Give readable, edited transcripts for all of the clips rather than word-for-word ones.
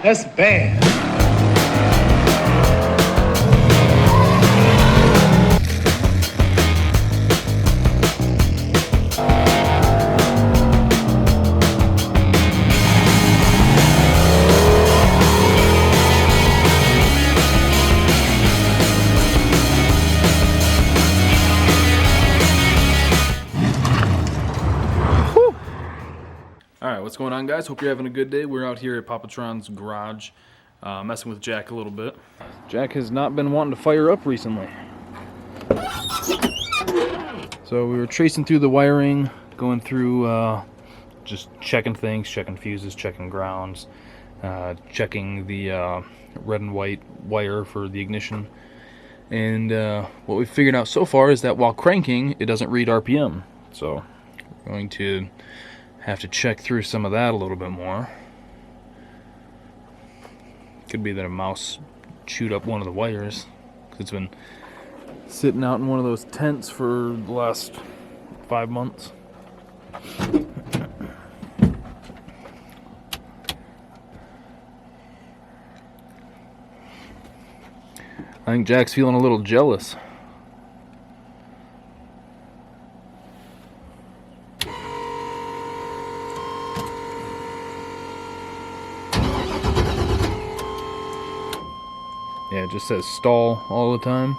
That's bad. Alright, what's going on, guys? Hope you're having a good day. We're out here at PapaTrons garage, messing with Jack a little bit. Jack has not been wanting to fire up recently. So we were tracing through the wiring, going through just checking things, checking fuses, checking grounds, checking the red and white wire for the ignition. And what we've figured out so far is that while cranking, it doesn't read RPM. So we're going to have to check through some of that a little bit more. Could be that a mouse chewed up one of the wires, because it's been sitting out in one of those tents for the last 5 months. I think Jack's feeling a little jealous. Yeah, it just says stall all the time.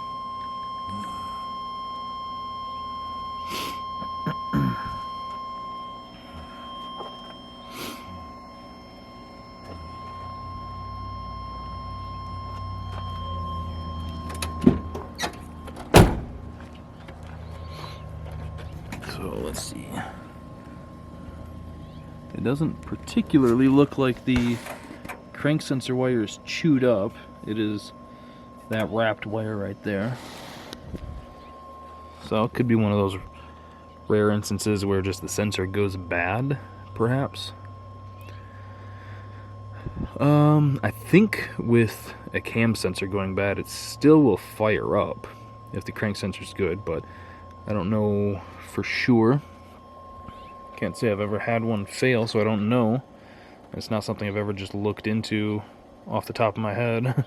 So let's see. It doesn't particularly look like the crank sensor wire is chewed up. It is that wrapped wire right there. So it could be one of those rare instances where just the sensor goes bad, perhaps. I think with a cam sensor going bad, it still will fire up if the crank sensor's good, but I don't know for sure. Can't say I've ever had one fail, so I don't know. It's not something I've ever just looked into off the top of my head.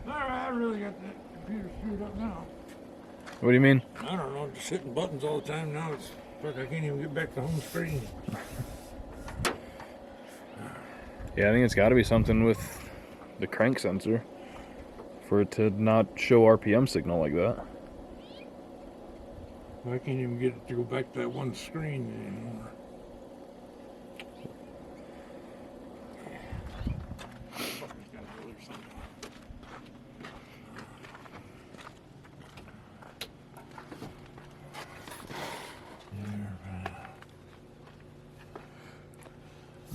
I really got that computer screwed up now. What do you mean? I don't know, just hitting buttons all the time now. It's like I can't even get back to home screen. Yeah, I think it's got to be something with the crank sensor for it to not show RPM signal like that. I can't even get it to go back to that one screen anymore.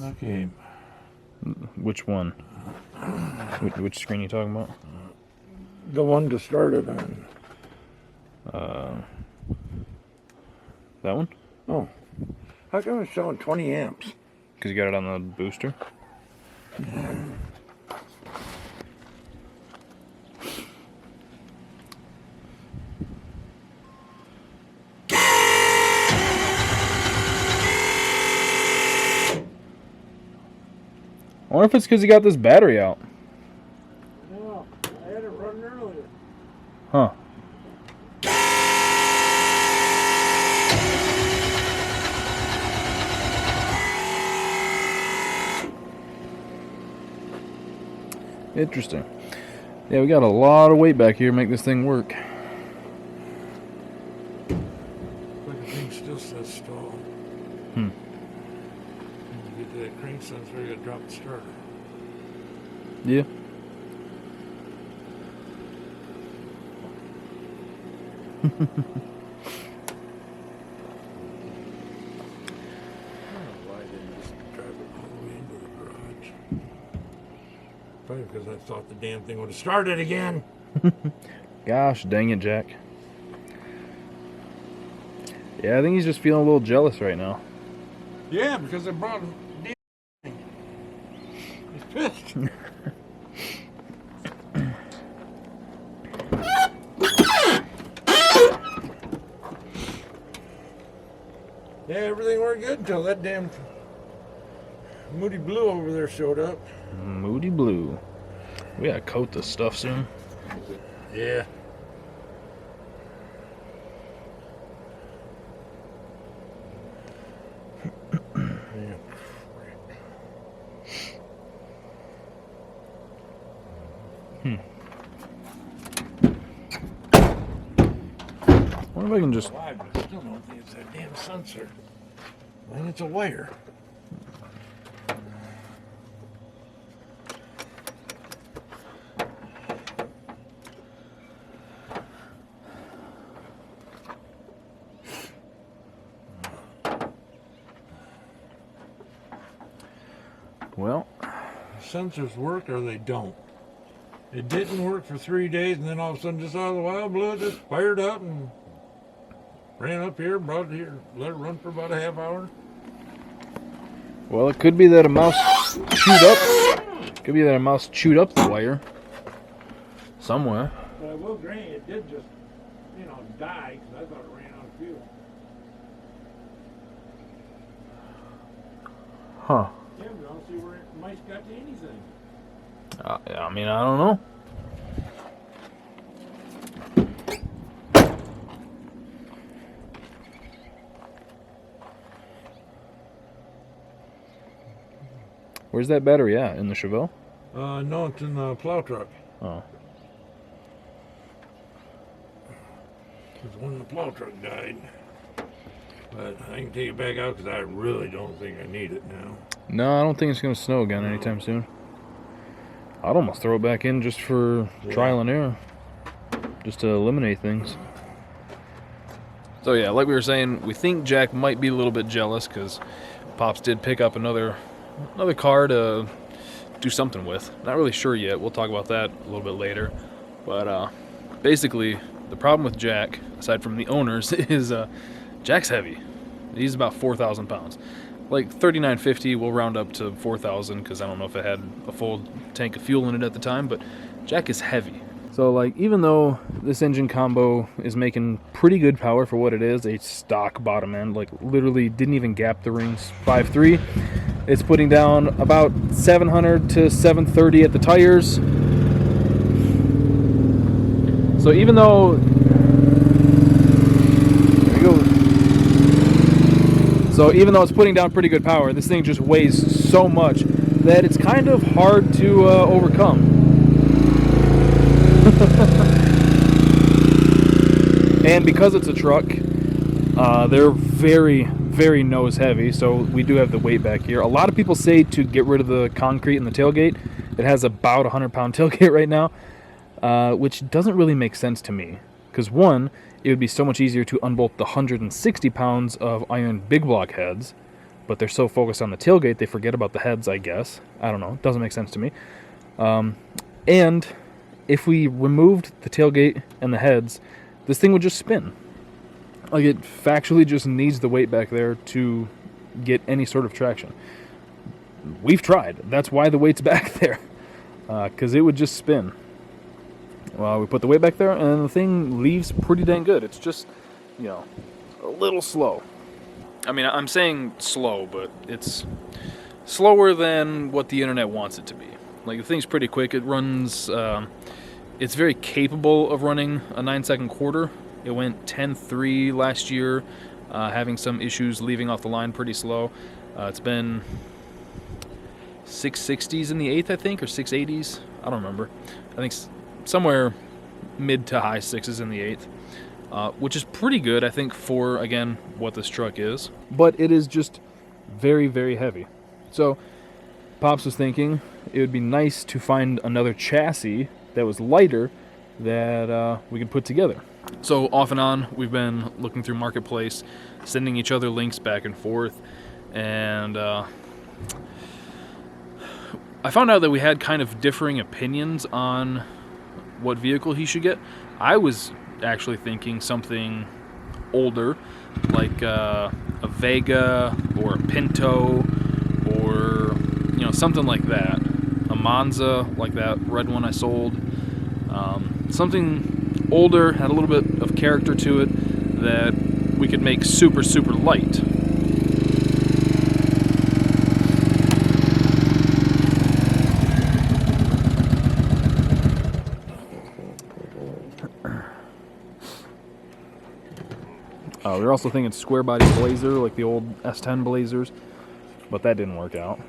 Okay. Which one? Which screen are you talking about? The one to start it on. That one? Oh. How come it's showing 20 amps? Because you got it on the booster? I wonder if it's because you got this battery out. No, I had it running earlier. Huh. Interesting. Yeah, we got a lot of weight back here to make this thing work. But the thing still says stall. Hmm. When you get to that crank sensor, you gotta drop the starter. Yeah. I don't know why I didn't just drive it all the way into the garage. Probably because I thought the damn thing would have started again. Gosh dang it, Jack. Yeah, I think he's just feeling a little jealous right now. Yeah, because I brought him damn thing. He's pissed. Yeah, everything worked good until that damn Moody Blue over there showed up. Moody Blue. We gotta coat this stuff soon. Yeah. I wonder if I can just... I still don't think it's that damn sensor. I think it's a wire. Well, Sensors work or they don't. It didn't work for 3 days, and then all of a sudden, just out of the wild blue, it just fired up and ran up here, brought it here, let it run for about a half hour. well, it could be that a mouse chewed up. Could be that a mouse chewed up the wire somewhere. But I will grant you, it did just, die, because I thought it ran out of fuel. Huh. Yeah, but I don't see where mice got to anything. I mean, I don't know. Where's that battery at? In the Chevelle? No, it's in the plow truck. Oh. Because when the plow truck died. But I can take it back out because I really don't think I need it now. No, I don't think it's going to snow again anytime soon. I'd almost throw it back in just for trial and error. Just to eliminate things. So yeah, like we were saying, we think Jack might be a little bit jealous because Pops did pick up another car to do something with. Not really sure yet. We'll talk about that a little bit later. But basically, the problem with Jack, aside from the owners, is Jack's heavy. He's about 4,000 pounds. Like 3,950, we'll round up to 4,000 because I don't know if it had a full tank of fuel in it at the time, but Jack is heavy. So like, even though this engine combo is making pretty good power for what it is, a stock bottom end, like literally didn't even gap the rings, 5.3, it's putting down about 700 to 730 at the tires. So even though, there we go. So even though it's putting down pretty good power, this thing just weighs so much that it's kind of hard to overcome. And because it's a truck, they're very, very nose heavy, so we do have the weight back here. A lot of people say to get rid of the concrete in the tailgate. It has about a 100-pound tailgate right now, which doesn't really make sense to me. Because one, it would be so much easier to unbolt the 160 pounds of iron big block heads, but they're so focused on the tailgate they forget about the heads, I guess. I don't know. It doesn't make sense to me. And if we removed the tailgate and the heads, this thing would just spin. Like, it factually just needs the weight back there to get any sort of traction. We've tried. That's why the weight's back there. Because it would just spin. Well, we put the weight back there, and the thing leaves pretty dang good. It's just, a little slow. I mean, I'm saying slow, but it's slower than what the internet wants it to be. Like, the thing's pretty quick. It runs, it's very capable of running a 9-second quarter. It went 10.3 last year, having some issues leaving off the line pretty slow. It's been 660s in the 8th, I think, or 680s. I don't remember. I think somewhere mid to high 6s in the 8th, which is pretty good, I think, for, again, what this truck is. But it is just very, very heavy. So Pops was thinking it would be nice to find another chassis that was lighter that we could put together. So off and on, we've been looking through Marketplace, sending each other links back and forth, and I found out that we had kind of differing opinions on what vehicle he should get. I was actually thinking something older, like a Vega or a Pinto, or something like that. A Monza, like that red one I sold. Something older, had a little bit of character to it, that we could make super, super light. We were also thinking square body Blazer, like the old S10 Blazers, but that didn't work out.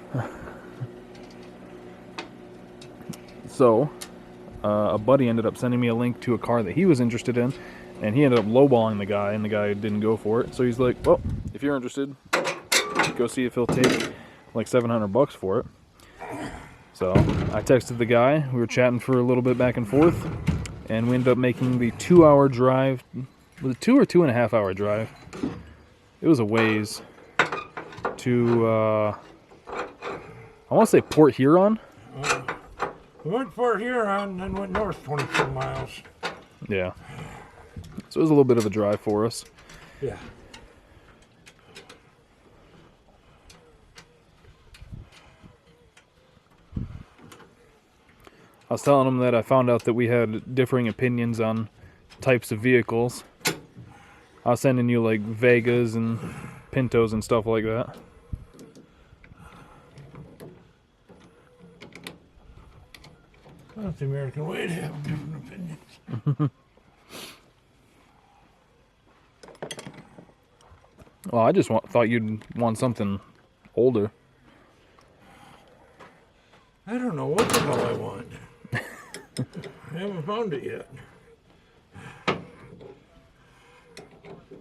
So, a buddy ended up sending me a link to a car that he was interested in, and he ended up lowballing the guy, and the guy didn't go for it. So he's like, well, if you're interested, go see if he'll take like $700 for it. So I texted the guy, we were chatting for a little bit back and forth, and we ended up making the 2-hour drive. Was it 2 or 2.5 hour drive? It was a ways to, I want to say Port Huron. We went to Port Huron and then went north 22 miles. Yeah. So it was a little bit of a drive for us. Yeah. I was telling him that I found out that we had differing opinions on types of vehicles. I was sending you like Vegas and Pintos and stuff like that. That's the American way to have different opinions. Well, I just thought you'd want something older. I don't know what the hell I want. I haven't found it yet.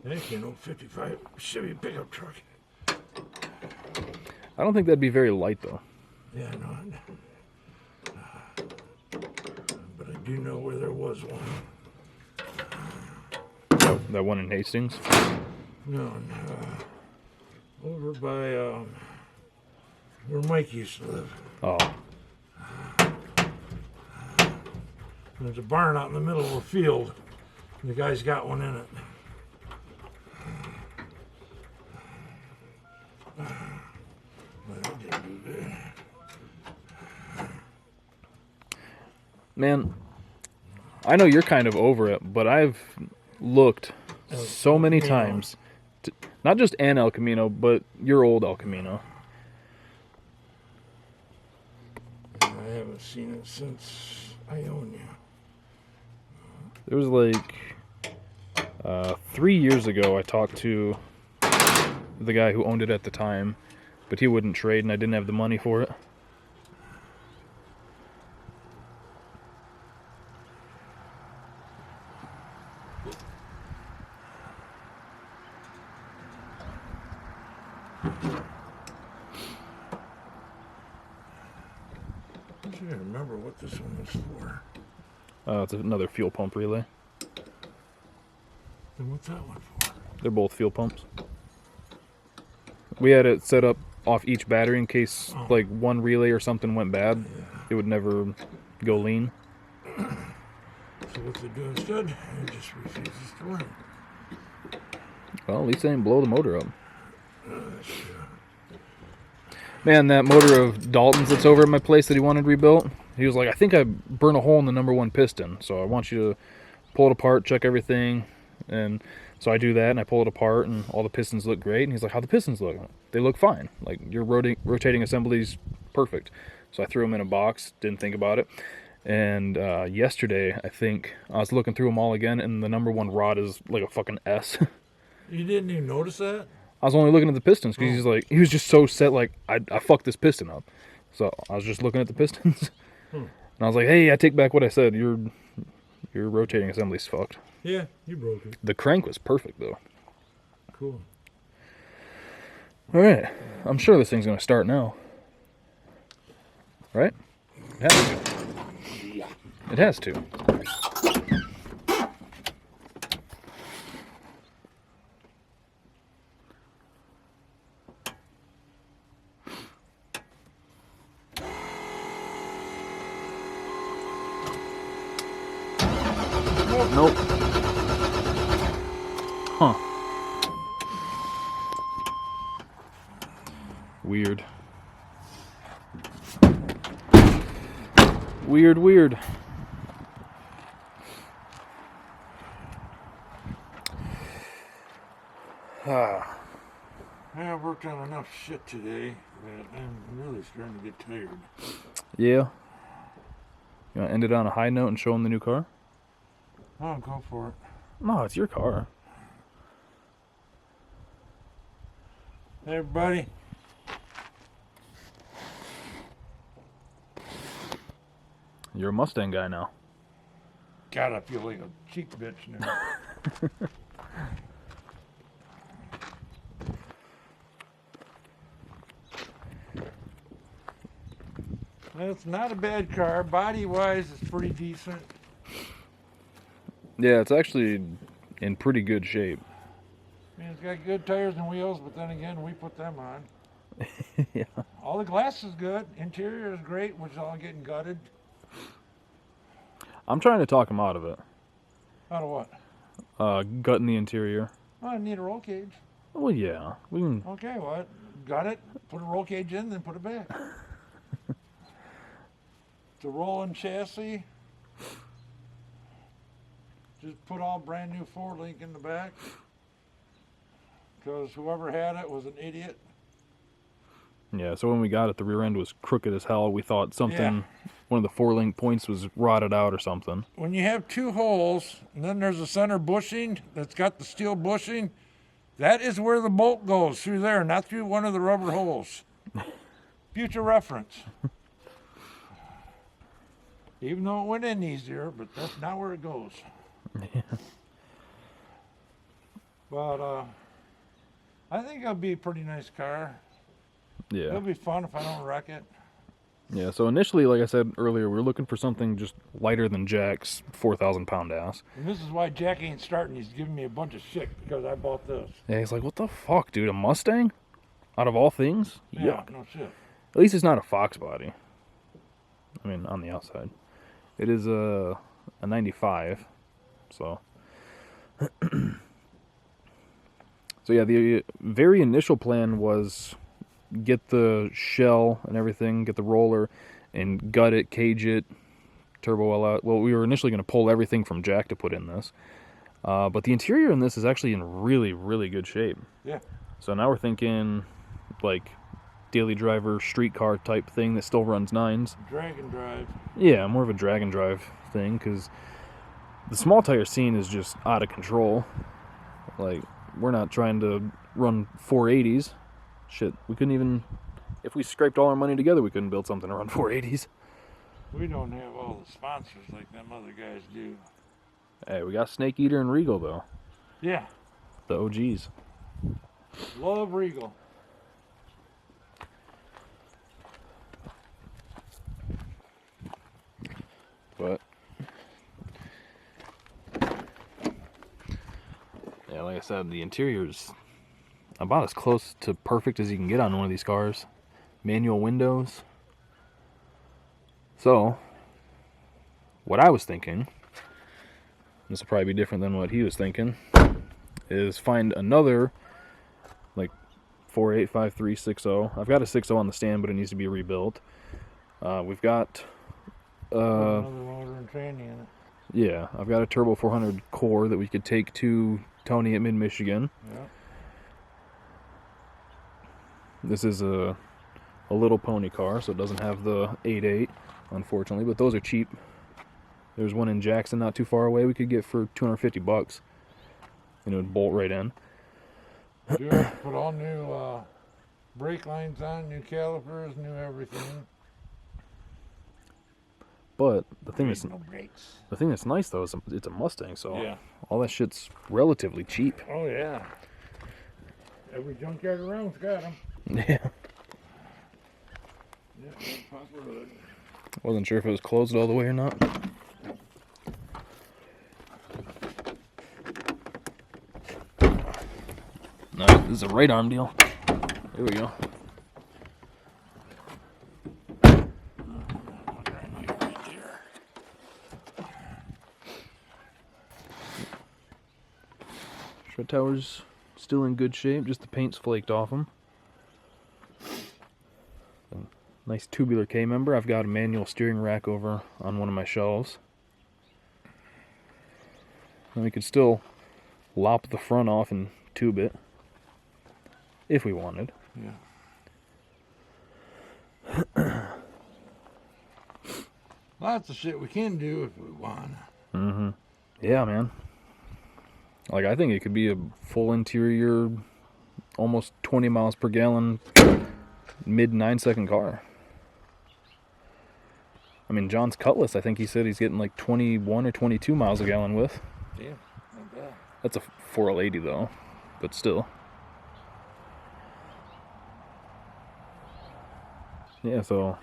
That's, 55 Chevy pickup truck. I don't think that'd be very light, though. Yeah, I know it. But I do know where there was one. That one in Hastings? No, over by where Mike used to live. Oh. There's a barn out in the middle of a field. And the guy's got one in it. But I didn't do that. Man, I know you're kind of over it, but I've looked so many times. Not just an El Camino, but your old El Camino. I haven't seen it since I own you. There was like 3 years ago I talked to the guy who owned it at the time, but he wouldn't trade and I didn't have the money for it. I can't remember what this one was for. It's another fuel pump relay. Then what's that one for? They're both fuel pumps. We had it set up off each battery in case like one relay or something went bad. Yeah. It would never go lean. So what they do instead? It just refuses to run. Well, at least they didn't blow the motor up. That's true. Man, that motor of Dalton's that's over at my place that he wanted rebuilt, he was like, I think I burned a hole in the #1 piston, so I want you to pull it apart, check everything. And so I do that, and I pull it apart, and all the pistons look great. And he's like, how the pistons look? They look fine. Like, your rotating assembly's perfect. So I threw them in a box, didn't think about it. And yesterday, I think, I was looking through them all again, and the #1 rod is like a fucking S. You didn't even notice that? I was only looking at the pistons, because he was just so set, like, I fucked this piston up. So I was just looking at the pistons. And I was like, hey, I take back what I said. Your rotating assembly's fucked. Yeah, you broke it. The crank was perfect, though. Cool. All right. I'm sure this thing's going to start now. Right? It has to. Yeah. It has to. Nope. Huh. Weird. Weird. I've worked on enough shit today that I'm really starting to get tired. Yeah. You want to end it on a high note and show them the new car? Oh, go for it. No, it's your car. Hey, everybody. You're a Mustang guy now. God, I feel like a cheap bitch now. It's not a bad car. Body-wise, it's pretty decent. Yeah, it's actually in pretty good shape. I mean, it's got good tires and wheels, but then again, we put them on. Yeah. All the glass is good. Interior is great, which is all getting gutted. I'm trying to talk him out of it. Out of what? Gutting the interior. Oh, I need a roll cage. Well, yeah. We can... Okay, what? Gut it, put a roll cage in, then put it back. It's a rolling chassis. Just put all brand new 4-link in the back. Because whoever had it was an idiot. Yeah, so when we got it, the rear end was crooked as hell. We thought something, one of the 4-link points was rotted out or something. When you have 2 holes, and then there's a center bushing that's got the steel bushing, that is where the bolt goes, through there, not through one of the rubber holes. Future reference. Even though it went in easier, but that's not where it goes. Yeah. But I think it'll be a pretty nice car. Yeah. It'll be fun if I don't wreck it. Yeah, so initially, like I said earlier, we were looking for something just lighter than Jack's 4,000-pound ass. And this is why Jack ain't starting. He's giving me a bunch of shit because I bought this. Yeah, he's like, what the fuck, dude? A Mustang? Out of all things? Yeah, Yuck. no shit. At least it's not a Fox body. I mean, on the outside. It is a 95, so... So yeah, the very initial plan was get the shell and everything, get the roller, and gut it, cage it, turbo well out. Well, we were initially going to pull everything from Jack to put in this. But the interior in this is actually in really, really good shape. Yeah. So now we're thinking, like, daily driver, streetcar type thing that still runs 9s. Drag and drive. Yeah, more of a drag and drive thing, because the small tire scene is just out of control. Like, we're not trying to run 480s. Shit, we couldn't even... If we scraped all our money together, we couldn't build something to run 480s. We don't have all the sponsors like them other guys do. Hey, we got Snake Eater and Regal, though. Yeah. The OGs. Love Regal. But... yeah, like I said, the interior's about as close to perfect as you can get on one of these cars. Manual windows. So, what I was thinking, this will probably be different than what he was thinking, is find another, like, 485360. I've got a 60 on the stand, but it needs to be rebuilt. We've got... another motor and tranny in it. Yeah, I've got a Turbo 400 core that we could take to Tony at Mid-Michigan. Yeah. This is a little pony car, so it doesn't have the 8.8, unfortunately, but those are cheap. There's one in Jackson not too far away we could get for $250, and it would bolt right in. Yeah, put all new brake lines on, new calipers, new everything. But the thing that's no brakes. the thing that's nice though is it's a Mustang, so Yeah. all that shit's relatively cheap. Oh yeah. Every junkyard around's got them. Yeah. Yeah, Papa Hood. Wasn't sure if it was closed all the way or not. No, this is a right arm deal. There we go. Tread tower's still in good shape, just the paint's flaked off them. Nice tubular K-member. I've got a manual steering rack over on one of my shelves. And we could still lop the front off and tube it, if we wanted. Yeah. Lots of shit we can do if we want. Mm-hmm. Yeah, man. Like, I think it could be a full interior almost 20 miles per gallon mid 9-second car. I mean, John's Cutlass, I think he said he's getting like 21 or 22 miles a gallon with. Yeah, not bad. That's a 4L80 though, but still. Yeah, so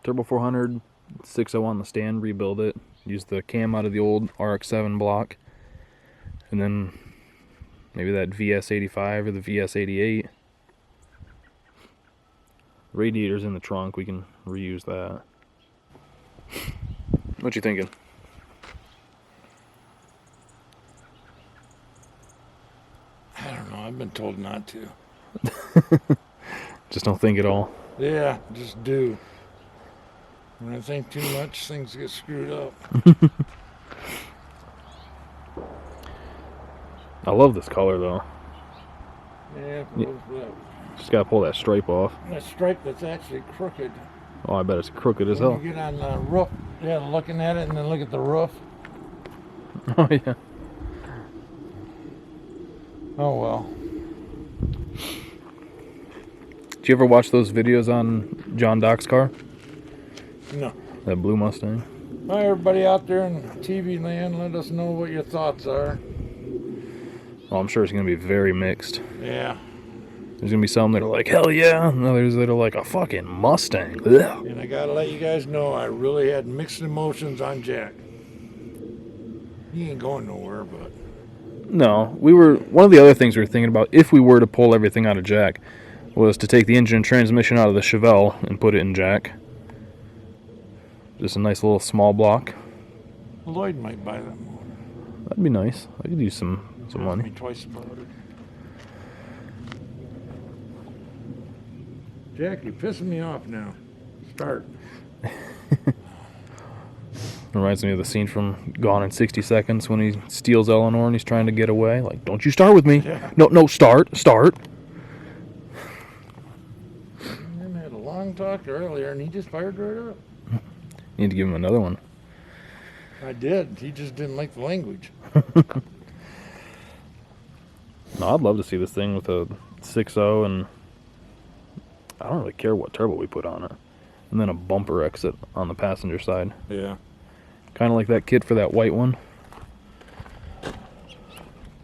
Turbo 400, 6.0 on the stand, rebuild it. Use the cam out of the old RX-7 block. And then maybe that VS85 or the VS88. Radiator's in the trunk, we can reuse that. What you thinking? I don't know. I've been told not to. Just don't think at all. Yeah, just do. When I think too much, things get screwed up. I love this color though. Yeah, Just gotta pull that stripe off. that stripe that's actually crooked. Oh, I bet it's crooked as When hell. you get on the roof, yeah, looking at it, and then look at the roof. Oh yeah. Oh well. Did you ever watch those videos on John Doc's car? No. That blue Mustang? Hi, everybody out there in TV land. Let us know what your thoughts are. Well, I'm sure it's gonna be very mixed. Yeah. There's gonna be some that are like, hell yeah, and others that are like, a fucking Mustang. Ugh. And I gotta let you guys know, I really had mixed emotions on Jack. He ain't going nowhere, but No, one of the other things we were thinking about, if we were to pull everything out of Jack, was to take the engine and transmission out of the Chevelle and put it in Jack. Just a nice little small block. Lloyd might buy that motor. That'd be nice. I could use some money. Me twice about it. Jack, you're pissing me off now. Start. Reminds me of the scene from Gone in 60 Seconds when he steals Eleanor and he's trying to get away. Like, don't you start with me. Yeah. No, start. And I had a long talk earlier, and he just fired right up. Need to give him another one. I did. He just didn't like the language. No, I'd love to see this thing with a 6.0 and I don't really care what turbo we put on it. And then a bumper exit on the passenger side. Yeah. Kind of like that kit for that white one.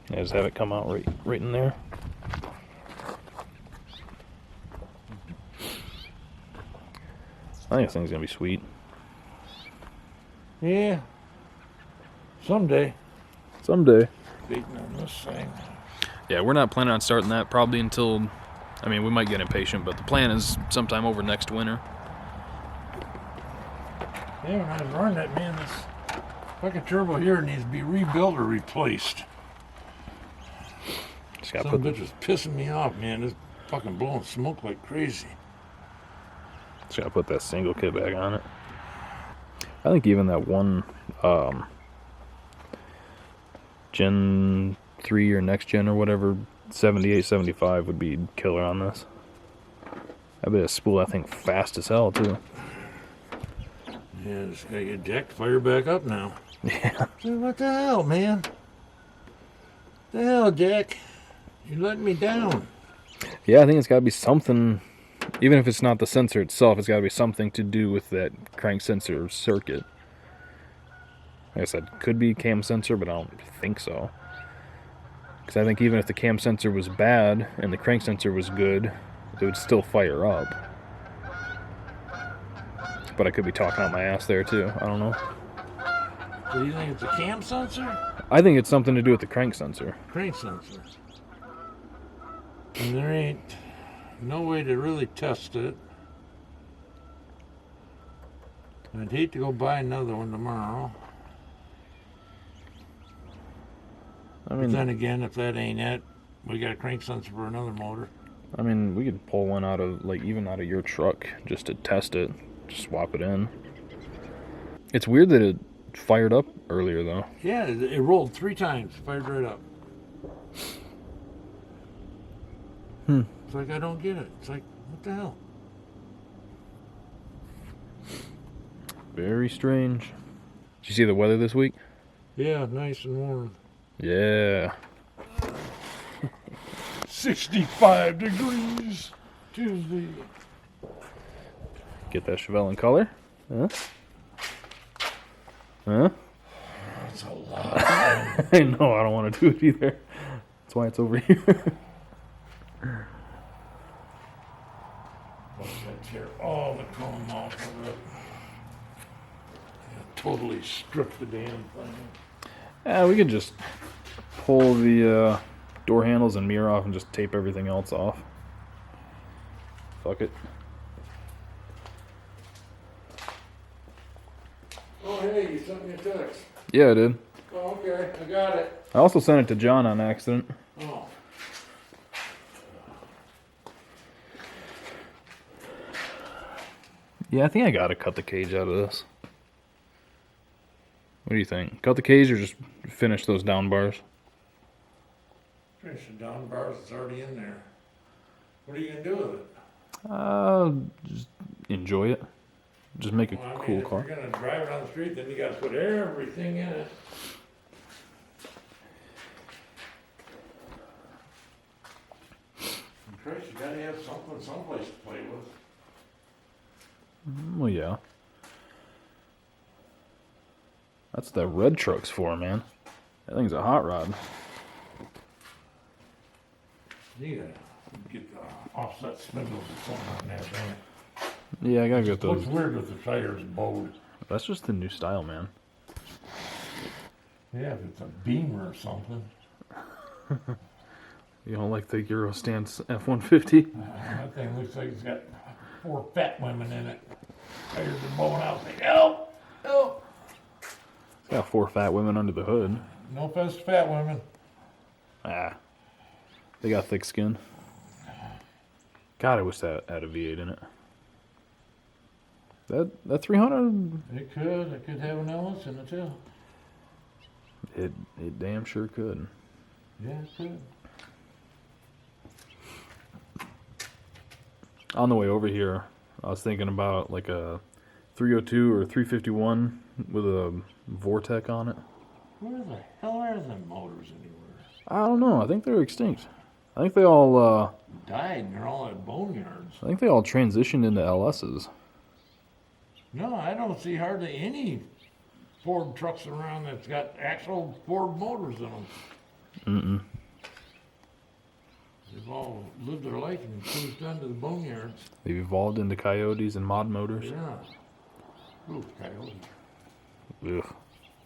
Yeah, just have it come out right in there. I think this thing's gonna be sweet. Yeah. Someday. Someday. Beating on this thing. Yeah, we're not planning on starting that probably until, I mean, we might get impatient, but the plan is sometime over next winter. Yeah, when I was running that, man, this fucking turbo here needs to be rebuilt or replaced. Just gotta Some put bitch was pissing me off, man. It's fucking blowing smoke like crazy. Just gotta put that single kit back on it. I think even that one Gen 3 or next gen or whatever 78, 75 would be killer on this. I bet a spool that thing fast as hell too. Yeah, just gotta get Jack to fire back up now. Yeah. So what the hell, man? The hell, Jack? You're letting me down. Yeah, I think it's gotta be something, even if it's not the sensor itself, it's gotta be something to do with that crank sensor circuit. Like I said, could be cam sensor, but I don't think so. Because I think even if the cam sensor was bad and the crank sensor was good, it would still fire up. But I could be talking out my ass there too. I don't know. So you think it's a cam sensor? I think it's something to do with the crank sensor. Crank sensor. And there ain't no way to really test it. I'd hate to go buy another one tomorrow. I But mean, then again, if that ain't it, we got a crank sensor for another motor. I mean, we could pull one out of, like, even out of your truck just to test it. Just swap it in. It's weird that it fired up earlier, though. Yeah, it rolled 3 times, fired right up. It's like, I don't get it. It's like, what the hell? Very strange. Did you see the weather this week? Yeah, nice and warm. Yeah. 65 degrees Tuesday. Get that Chevelle in color. Huh? Huh? That's a lot. I know, I don't want to do it either. That's why it's over here. Let's tear all the chrome off of it. Yeah, totally strip the damn thing. Yeah, we could just pull the door handles and mirror off and just tape everything else off. Fuck it. Oh, hey, you sent me a text. Yeah, I did. Oh, okay, I got it. I also sent it to John on accident. Oh. Yeah, I think I gotta cut the cage out of this. What do you think? Cut the cage or just finish those down bars? Finish the down bars, it's already in there. What are you gonna do with it? Just enjoy it. Just make a Well, I mean, cool if car. you're gonna drive it on the street, then you gotta put everything in it. And Chris, you gotta have something someplace to play with. Well, yeah. That's the red truck's for, man. That thing's a hot rod. You gotta get the offset spindles or something on that thing. Yeah, I gotta get those. Looks weird with the tires bowed. That's just the new style, man. Yeah, if it's a Beamer or something. You don't like the Euro Stance F-150? That thing looks like it's got 4 fat women in it. Tires are bowing out. Like, help! Help! It's got 4 fat women under the hood. No offense to fat women. Ah. They got thick skin. God, I wish that had a V8 in it. That 300, It could have an Ellis in it too. it damn sure could. Yeah, it could. On the way over here, I was thinking about like a 302 or 351 with a Vortec on it. Where the hell are them motors anywhere? I don't know. I think they're extinct. I think they all Died and they're all at boneyards. I think they all transitioned into LSs. No, I don't see hardly any Ford trucks around that's got actual Ford motors in them. Mm-mm. They've all lived their life and cruised down to the boneyards. They've evolved into Coyotes and mod motors. Yeah. Ooh, coyote. Ugh.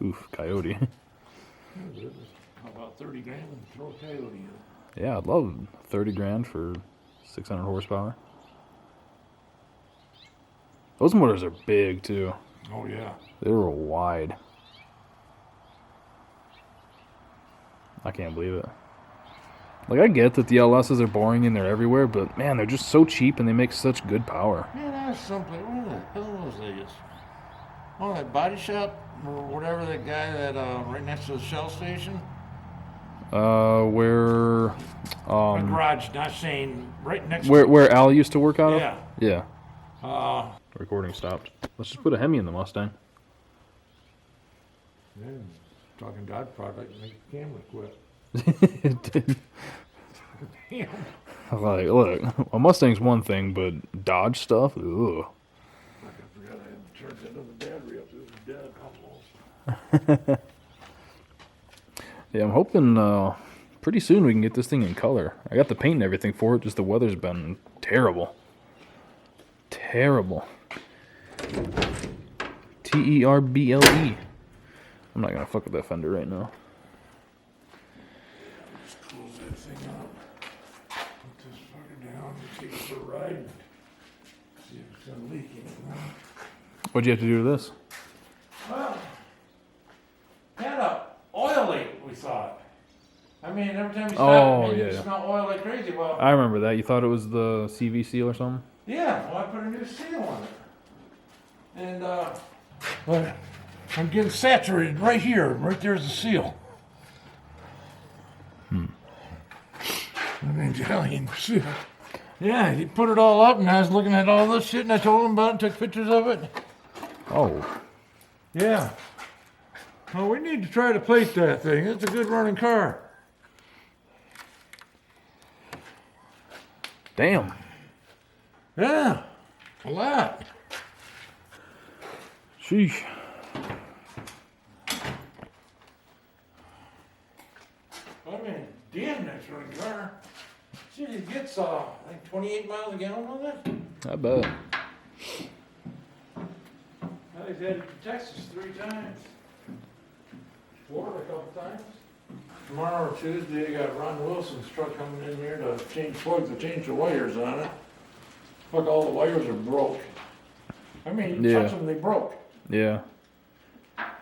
Oof, Coyote. How about 30 grand and throw a coyote in? Yeah, I'd love 30 grand for 600 horsepower. Those motors are big too. Oh yeah. They were wide. I can't believe it. Like, I get that the LSs are boring and they're everywhere, but man, they're just so cheap and they make such good power. Man, I was someplace. Where the hell was this? Oh, that body shop or whatever. That guy that right next to the Shell station. Where A garage, not saying right next. where Al used to work out Yeah. of? Yeah. Uh, Recording stopped. Let's just put a Hemi in the Mustang. yeah, talking Dodge product, make the camera quit. Damn. Like, look, a Mustang's one thing, but Dodge stuff, ugh. I forgot I had to charge that other battery up. It was dead almost. Yeah, I'm hoping pretty soon we can get this thing in color. I got the paint and everything for it, just the weather's been terrible. Terrible. Terble. I'm not gonna fuck with that fender right now. Just close that thing up. Put this fucker down and take it for a ride. See if it's gonna leak anything. What'd you have to do to this? Well, had a oil leak, we thought. I mean, every time you stop, you smell oil like crazy. Well, I remember that. You thought it was the CV seal or something? yeah, well, I put a new seal on it. And, well, I'm getting saturated right here. Right there's the seal. I mean, Italian seal. Yeah, he put it all up, and I was looking at all this shit, and I told him about it, took pictures of it. Oh. Yeah. Well, we need to try to plate that thing. It's a good running car. Damn. Yeah, a lot. Sheesh. I mean, damn, that's running car. Shit, it gets like 28 miles a gallon on that. I bet. I've headed to Texas 3 times. Florida a couple times. Tomorrow or Tuesday, I got Ron Wilson's truck coming in here to change plugs, to change the wires on it. Look, all the wires are broke. I mean, you touch them, they broke. Yeah.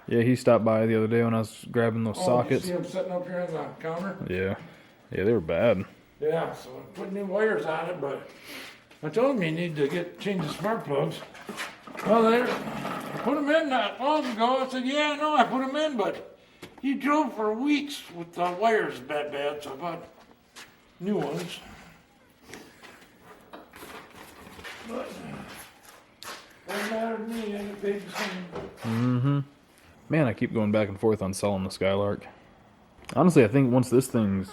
Yeah, he stopped by the other day when I was grabbing those sockets. You see him sitting up here on the counter? Yeah. Yeah, they were bad. Yeah, so I put new wires on it, but I told him you need to change the spark plugs. Well, I put them in not long ago. I said, yeah, I know, I put them in, but he drove for weeks with the wires that bad, so I bought new ones. But doesn't matter to me, I get paid the same. Mm-hmm. Man, I keep going back and forth on selling the Skylark. Honestly, I think once this thing's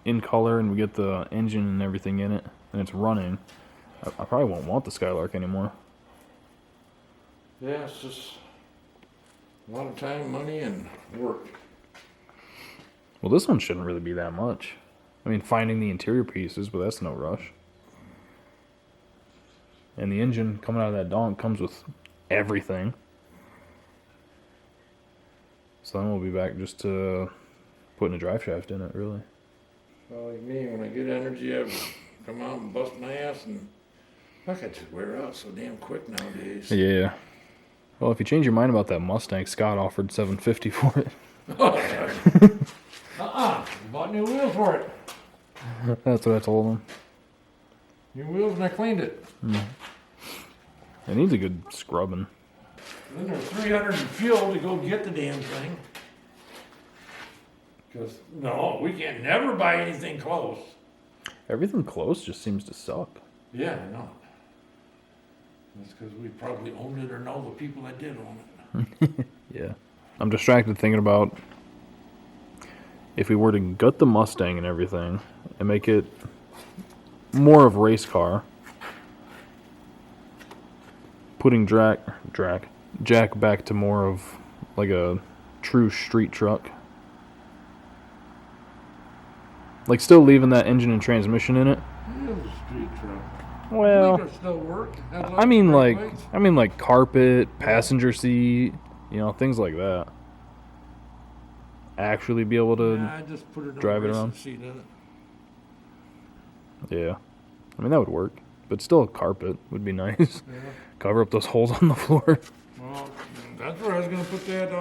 in color and we get the engine and everything in it and it's running, I probably won't want the Skylark anymore. Yeah, it's just a lot of time, money, and work. Well, this one shouldn't really be that much. I mean, finding the interior pieces, but that's no rush. And the engine coming out of that donk comes with everything. So then we'll be back just to putting a drive shaft in it, really. Well, like me, when I get energy, I come out and bust my ass, and fuck, I just wear out so damn quick nowadays. Yeah. Well, if you change your mind about that Mustang, Scott offered $750 for it. Bought new wheels for it. That's what I told him. New wheels, and I cleaned it. It needs a good scrubbing. Then there's 300 in fuel to go get the damn thing. Because, no, we can never buy anything close. Everything close just seems to suck. Yeah, I know. That's because we probably owned it or know the people that did own it. Yeah. I'm distracted thinking about if we were to gut the Mustang and everything and make it more of a race car, putting Jack back to more of like a true street truck. Like still leaving that engine and transmission in it. It is a street truck. Well, It'll still work. I mean like carpet, passenger seat, things like that. Actually be able to I just put it drive it around. Seat in it. Yeah. I mean that would work. But still a carpet would be nice. Yeah. Cover up those holes on the floor. Well, that's where I was gonna put that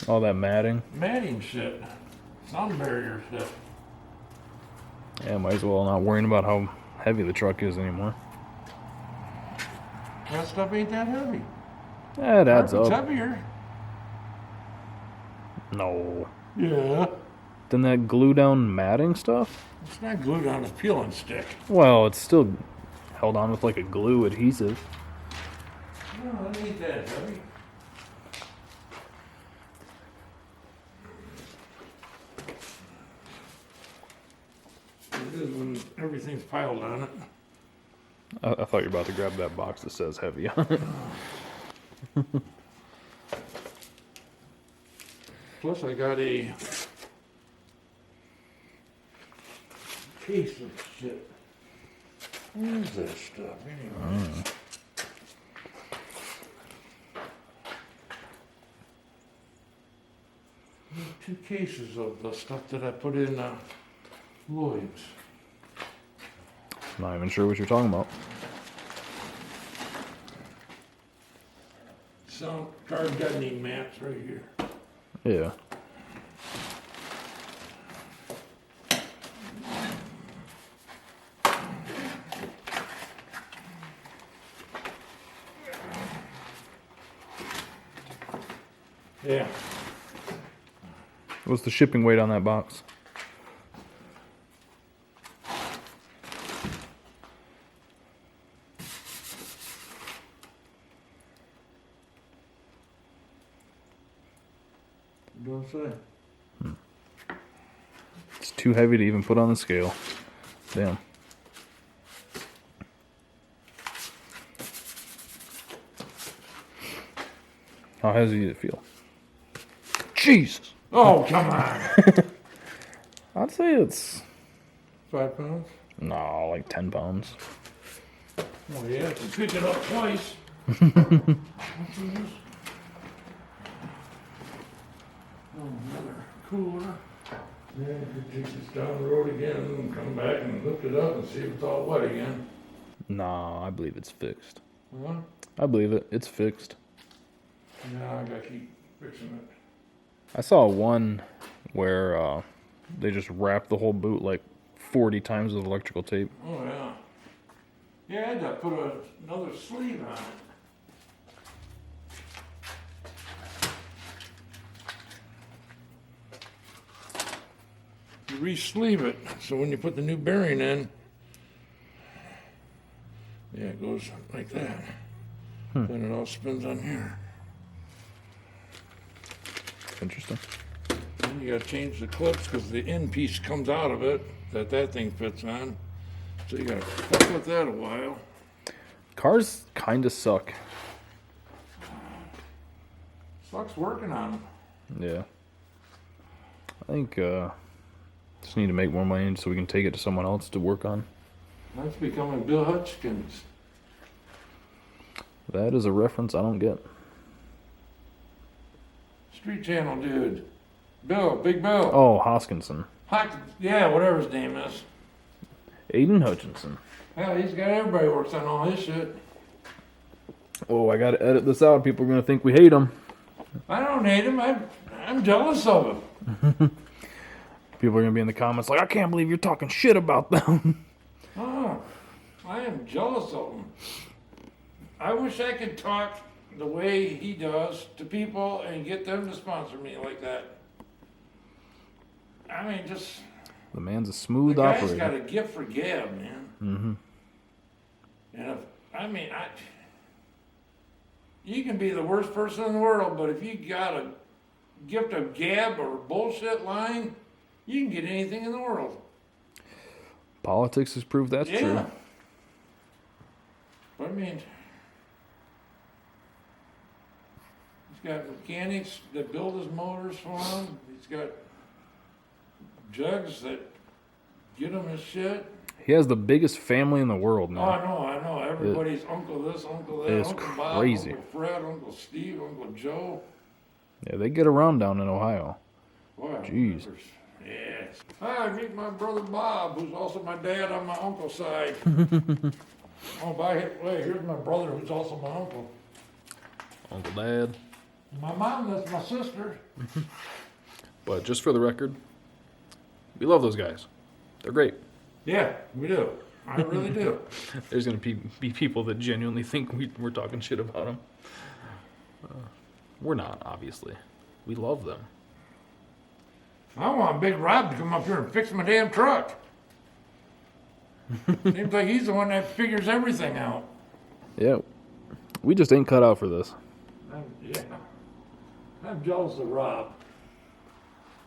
All that matting. matting shit. Sound barrier shit. Yeah, might as well not worrying about how heavy the truck is anymore. That stuff ain't that heavy. Yeah, it adds Carpet's up. heavier. No. Yeah. Then that glue down matting stuff? It's not glued on a peeling stick. Well, it's still held on with like a glue adhesive. No, it ain't that heavy. It is when everything's piled on it. I thought you were about to grab that box that says heavy on it. Plus, I got a case of shit. Where's that stuff anyway? 2 cases of the stuff that I put in Lloyd's. Not even sure what you're talking about. Some car gardening mats right here. Yeah. Yeah. What's the shipping weight on that box? Don't say. It's too heavy to even put on the scale. Damn. How heavy did it feel? Jesus! Oh, come on. I'd say it's... 5 pounds? No, like 10 pounds. Oh, yeah, I can pick it up twice. Another cooler. Yeah, you could take this down the road again and come back and lift it up and see if it's all wet again. Nah, I believe it's fixed. Huh? I believe it. It's fixed. Yeah, I gotta keep fixing it. I saw one where they just wrapped the whole boot like 40 times with electrical tape. Oh, yeah. Yeah, I had to put another sleeve on it. You re-sleeve it, so when you put the new bearing in, yeah, it goes like that. Then it all spins on here. Interesting. Then you gotta change the clips because the end piece comes out of it that thing fits on. So you gotta fuck with that a while. Cars kind of suck. Sucks working on them. Yeah. I think just need to make more money so we can take it to someone else to work on. That's becoming Bill Hutchins. That is a reference I don't get. Street Channel dude. Bill, Big Bill. Oh, Hoskinson. Yeah, whatever his name is. Aiden Hutchinson. Hell, he's got everybody works on all his shit. Oh, I gotta edit this out. People are gonna think we hate him. I don't hate him. I'm jealous of him. People are gonna be in the comments like, I can't believe you're talking shit about them. Oh, I am jealous of him. I wish I could talk the way he does to people and get them to sponsor me like that. I mean, just... The man's a smooth The guy's operator. got a gift for gab, man. Mm-hmm. And you can be the worst person in the world, but if you got a gift of gab or bullshit lying, you can get anything in the world. Politics has proved that's true. But I mean, he's got mechanics that build his motors for him. He's got jugs that get him his shit. He has the biggest family in the world Oh, now. I know. Everybody's uncle this, uncle that, It's Uncle Bob, crazy. Uncle Fred, Uncle Steve, Uncle Joe. Yeah, they get around down in Ohio. Boy, Jeez. Yes. Hi, meet my brother Bob, who's also my dad on my uncle's side. Oh, by the way, here's my brother, who's also my uncle. Uncle Dad. My mom, that's my sister. But just for the record, we love those guys. They're great. Yeah, we do. I really do. There's going to be people that genuinely think we're talking shit about them. We're not, obviously. We love them. I want Big Rob to come up here and fix my damn truck. Seems like he's the one that figures everything out. Yeah. We just ain't cut out for this. I'm jealous of Rob.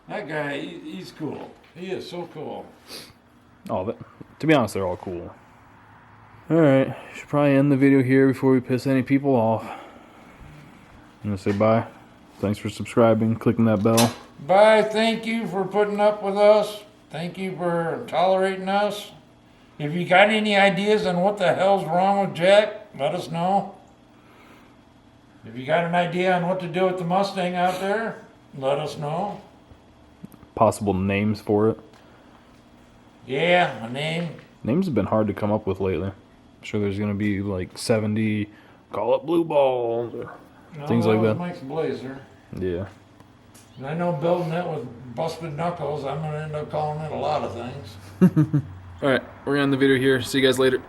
That guy, he's cool. He is so cool. Oh, to be honest, they're all cool. Alright, should probably end the video here before we piss any people off. I'm going to say bye. Thanks for subscribing, clicking that bell. Bye, thank you for putting up with us. Thank you for tolerating us. If you got any ideas on what the hell's wrong with Jack, let us know. If you got an idea on what to do with the Mustang out there, let us know. Possible names for it. Yeah, a name. Names have been hard to come up with lately. I'm sure there's going to be like 70, call it Blue Balls, or things like that. Mike's Blazer. Yeah. And I know building it with busted knuckles, I'm going to end up calling it a lot of things. Alright, we're going to end the video here. See you guys later.